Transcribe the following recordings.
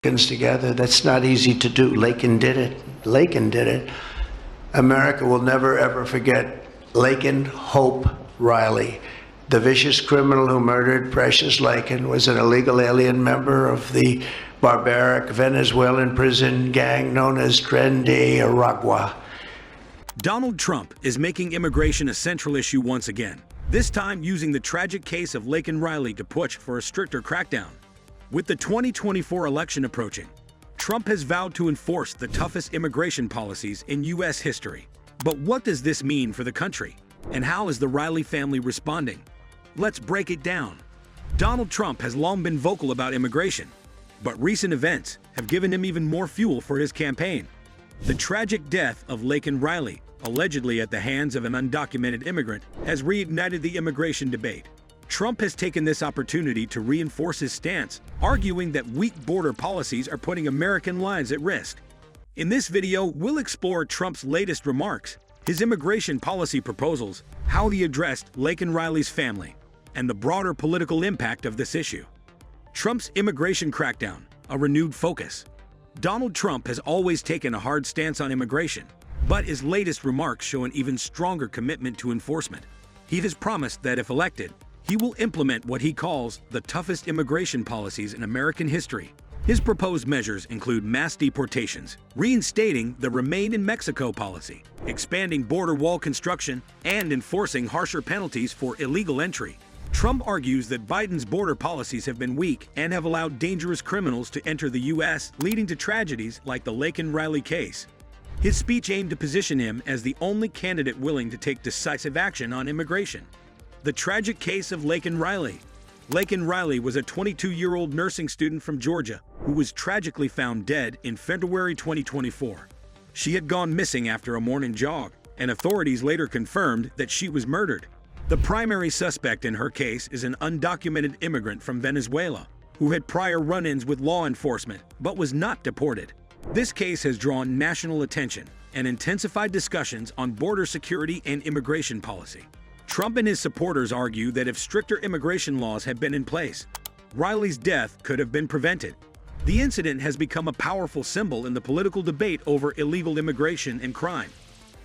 together. That's not easy to do. Laken did it. Laken did it. America will never, ever forget Laken Hope Riley. The vicious criminal who murdered Precious Laken was an illegal alien member of the barbaric Venezuelan prison gang known as Tren de Aragua. Donald Trump is making immigration a central issue once again, this time using the tragic case of Laken Riley to push for a stricter crackdown. With the 2024 election approaching, Trump has vowed to enforce the toughest immigration policies in U.S. history. But what does this mean for the country? And how is the Riley family responding? Let's break it down. Donald Trump has long been vocal about immigration, but recent events have given him even more fuel for his campaign. The tragic death of Laken Riley, allegedly at the hands of an undocumented immigrant, has reignited the immigration debate. Trump has taken this opportunity to reinforce his stance, arguing that weak border policies are putting American lives at risk. In this video, we'll explore Trump's latest remarks, his immigration policy proposals, how he addressed Laken Riley's family, and the broader political impact of this issue. Trump's immigration crackdown, a renewed focus. Donald Trump has always taken a hard stance on immigration, but his latest remarks show an even stronger commitment to enforcement. He has promised that if elected, he will implement what he calls the toughest immigration policies in American history. His proposed measures include mass deportations, reinstating the Remain in Mexico policy, expanding border wall construction, and enforcing harsher penalties for illegal entry. Trump argues that Biden's border policies have been weak and have allowed dangerous criminals to enter the U.S., leading to tragedies like the Laken Riley case. His speech aimed to position him as the only candidate willing to take decisive action on immigration. The tragic case of Laken Riley. Laken Riley was a 22-year-old nursing student from Georgia who was tragically found dead in February 2024. She had gone missing after a morning jog, and authorities later confirmed that she was murdered. The primary suspect in her case is an undocumented immigrant from Venezuela who had prior run-ins with law enforcement but was not deported. This case has drawn national attention and intensified discussions on border security and immigration policy. Trump and his supporters argue that if stricter immigration laws had been in place, Riley's death could have been prevented. The incident has become a powerful symbol in the political debate over illegal immigration and crime.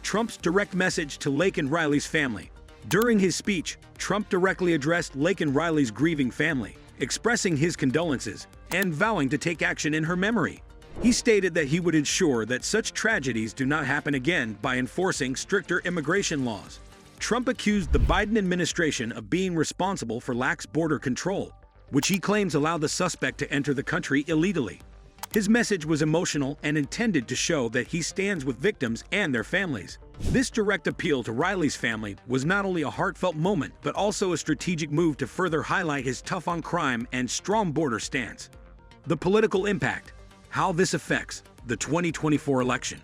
Trump's direct message to Laken Riley's family. During his speech, Trump directly addressed Laken Riley's grieving family, expressing his condolences and vowing to take action in her memory. He stated that he would ensure that such tragedies do not happen again by enforcing stricter immigration laws. Trump accused the Biden administration of being responsible for lax border control, which he claims allowed the suspect to enter the country illegally. His message was emotional and intended to show that he stands with victims and their families. This direct appeal to Riley's family was not only a heartfelt moment, but also a strategic move to further highlight his tough-on-crime and strong border stance. The political impact. How this affects the 2024 election.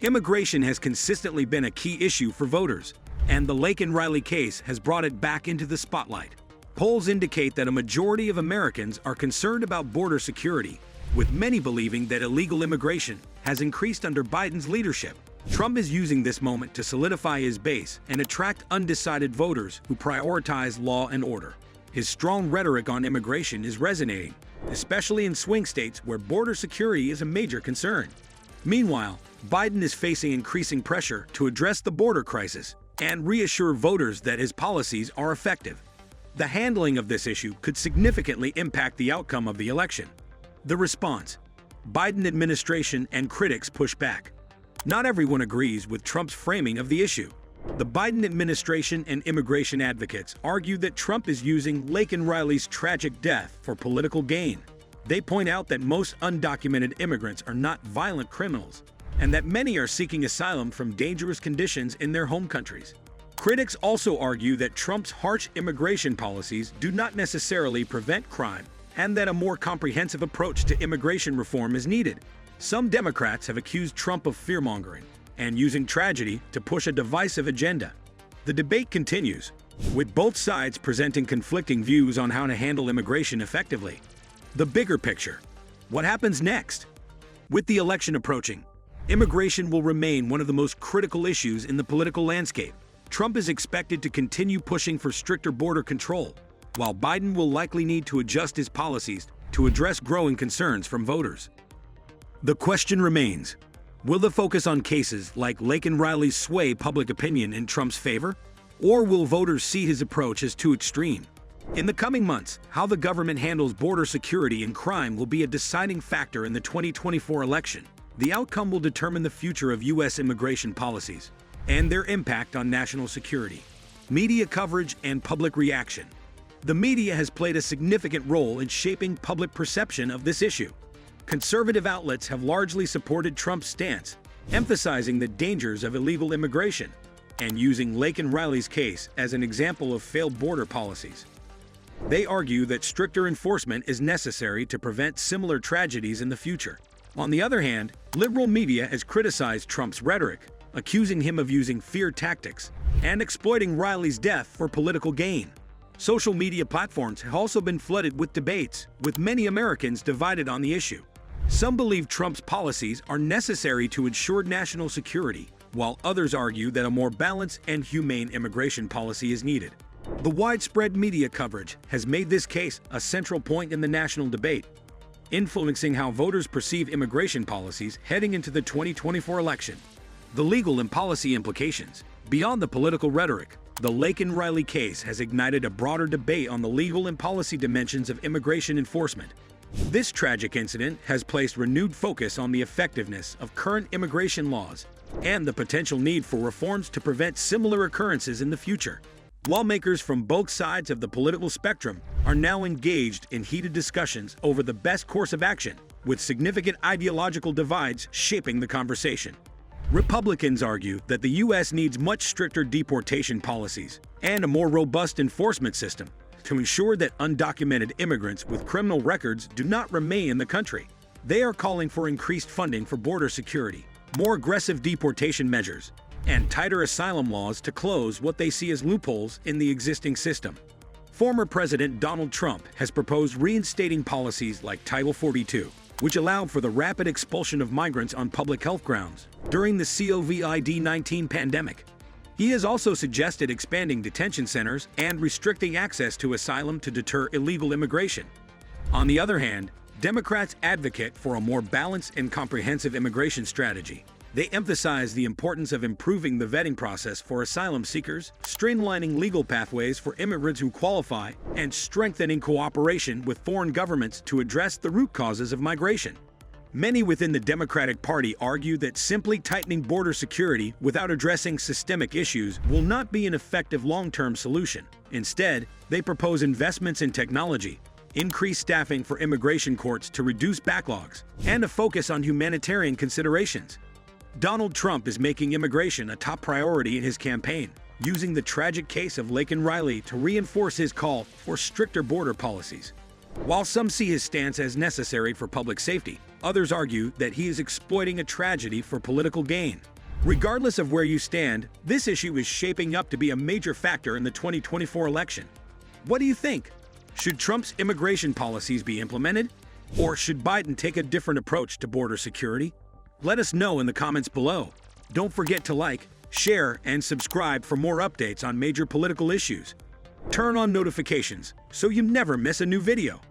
Immigration has consistently been a key issue for voters, and the Laken Riley case has brought it back into the spotlight. Polls indicate that a majority of Americans are concerned about border security, with many believing that illegal immigration has increased under Biden's leadership. Trump is using this moment to solidify his base and attract undecided voters who prioritize law and order. His strong rhetoric on immigration is resonating, especially in swing states where border security is a major concern. Meanwhile, Biden is facing increasing pressure to address the border crisis and reassure voters that his policies are effective. The handling of this issue could significantly impact the outcome of the election. The response. Biden administration and critics push back. Not everyone agrees with Trump's framing of the issue. The Biden administration and immigration advocates argue that Trump is using Laken Riley's tragic death for political gain. They point out that most undocumented immigrants are not violent criminals, and that many are seeking asylum from dangerous conditions in their home countries. Critics also argue that Trump's harsh immigration policies do not necessarily prevent crime, and that a more comprehensive approach to immigration reform is needed. Some Democrats have accused Trump of fear-mongering and using tragedy to push a divisive agenda. The debate continues, with both sides presenting conflicting views on how to handle immigration effectively. The bigger picture. What happens next? With the election approaching, immigration will remain one of the most critical issues in the political landscape. Trump is expected to continue pushing for stricter border control, while Biden will likely need to adjust his policies to address growing concerns from voters. The question remains, will the focus on cases like Laken Riley's sway public opinion in Trump's favor? Or will voters see his approach as too extreme? In the coming months, how the government handles border security and crime will be a deciding factor in the 2024 election. The outcome will determine the future of U.S. immigration policies and their impact on national security. Media coverage and public reaction. The media has played a significant role in shaping public perception of this issue. Conservative outlets have largely supported Trump's stance, emphasizing the dangers of illegal immigration and using Laken Riley's case as an example of failed border policies. They argue that stricter enforcement is necessary to prevent similar tragedies in the future. On the other hand, liberal media has criticized Trump's rhetoric, accusing him of using fear tactics and exploiting Riley's death for political gain. Social media platforms have also been flooded with debates, with many Americans divided on the issue. Some believe Trump's policies are necessary to ensure national security, while others argue that a more balanced and humane immigration policy is needed. The widespread media coverage has made this case a central point in the national debate, influencing how voters perceive immigration policies heading into the 2024 election. The legal and policy implications. Beyond the political rhetoric, the Laken Riley case has ignited a broader debate on the legal and policy dimensions of immigration enforcement. This tragic incident has placed renewed focus on the effectiveness of current immigration laws and the potential need for reforms to prevent similar occurrences in the future. Lawmakers from both sides of the political spectrum are now engaged in heated discussions over the best course of action, with significant ideological divides shaping the conversation. Republicans argue that the U.S. needs much stricter deportation policies and a more robust enforcement system to ensure that undocumented immigrants with criminal records do not remain in the country. They are calling for increased funding for border security, more aggressive deportation measures, and tighter asylum laws to close what they see as loopholes in the existing system. Former President Donald Trump has proposed reinstating policies like Title 42, which allowed for the rapid expulsion of migrants on public health grounds during the COVID-19 pandemic. He has also suggested expanding detention centers and restricting access to asylum to deter illegal immigration. On the other hand, Democrats advocate for a more balanced and comprehensive immigration strategy. They emphasize the importance of improving the vetting process for asylum seekers, streamlining legal pathways for immigrants who qualify, and strengthening cooperation with foreign governments to address the root causes of migration. Many within the Democratic Party argue that simply tightening border security without addressing systemic issues will not be an effective long-term solution. Instead, they propose investments in technology, increased staffing for immigration courts to reduce backlogs, and a focus on humanitarian considerations. Donald Trump is making immigration a top priority in his campaign, using the tragic case of Laken Riley to reinforce his call for stricter border policies. While some see his stance as necessary for public safety, others argue that he is exploiting a tragedy for political gain. Regardless of where you stand, this issue is shaping up to be a major factor in the 2024 election. What do you think? Should Trump's immigration policies be implemented? Or should Biden take a different approach to border security? Let us know in the comments below. Don't forget to like, share, and subscribe for more updates on major political issues. Turn on notifications so you never miss a new video.